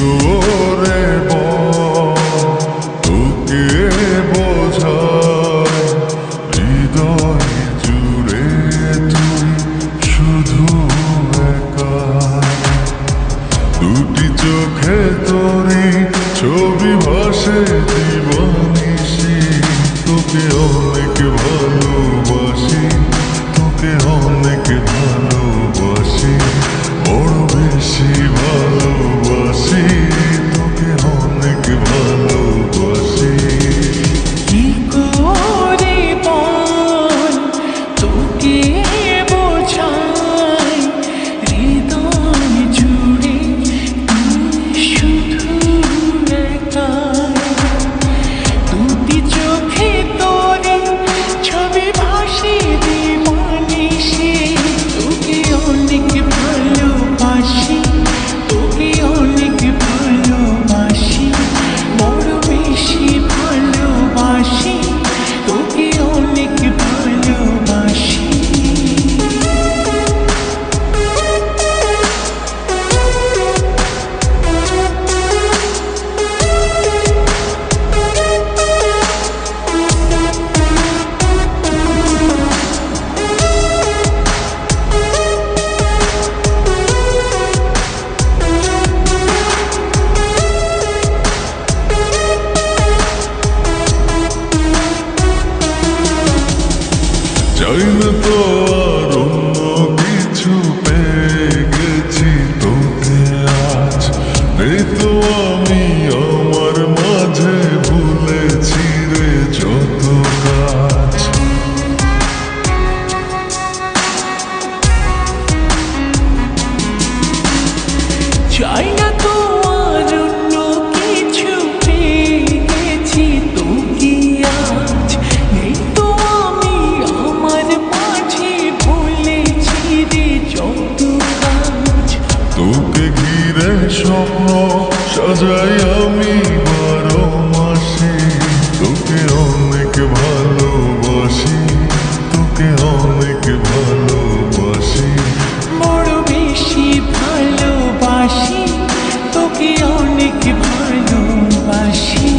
করে তোকে বোঝায় হৃদয় জুড়ে তুই শুধু একা। দুটি চোখে তোরে ছবি ভাসে জীবনিশি, তোকে অনেক ভালোবাসি, তোকে অনেক ভালোবাসি, বড় বেশি ভালোবাসি, তোকে অনেক ভালোবাসি। কি করে বল তোকে বোঝাই হৃদয় জুড়ে তুই শুধু একা। দুটি চোখে তোরে ছবি ভাসে দিবানিশি, তোকে অনেক ভালোবাসি, তোকে অনেক ভালোবাসি, বড় বেশি ভালোবাসি, তোকে অনেক ভালোবাসি। চাই না তো আর অন্য কিছু, পেয়ে গেছি তোকে আজ। নেই তো আমি আমার মাঝে, ভুলেছি রে যত কাজ। চাই না তো আর অন্য কিছু, পেয়ে গেছি তোকে আজ। নেই তো আমি আমার মাঝে, ভুলেছি রে যত কাজ। তোকে ঘিরে স্বপ্ন সাজাই আমি 12 মাসে, তোকে অনেক ভালোবাসি, তোকে অনেক ভালোবাসি, বড় বেশি ভালোবাসি, তোকে অনেক ভালোবাসি।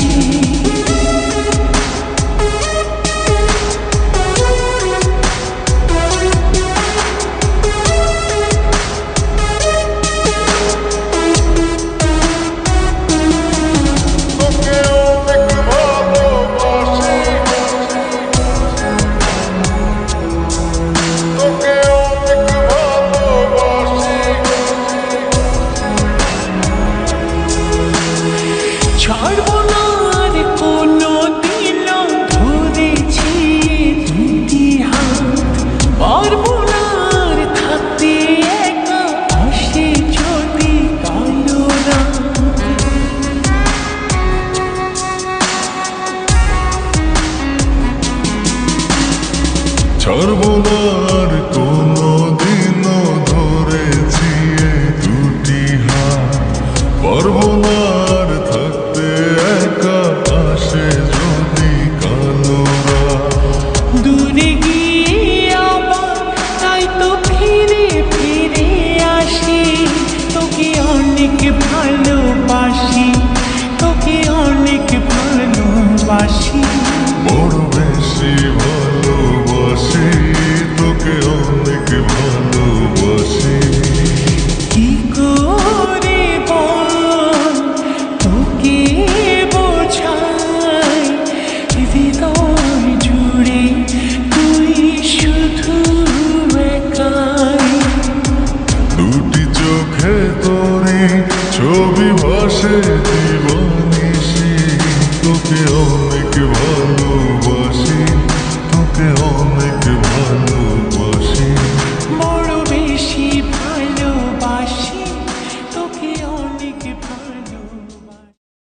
তোকে অনেক ভালোবাসি, তোকে অনেক ভালোবাসি। ছাড়বো না আর কোনো দিন, ধরেছি দুটি হাত। পারবো না আর থাকতে একা, আসে যদি কালো রাত। ছাড়বো না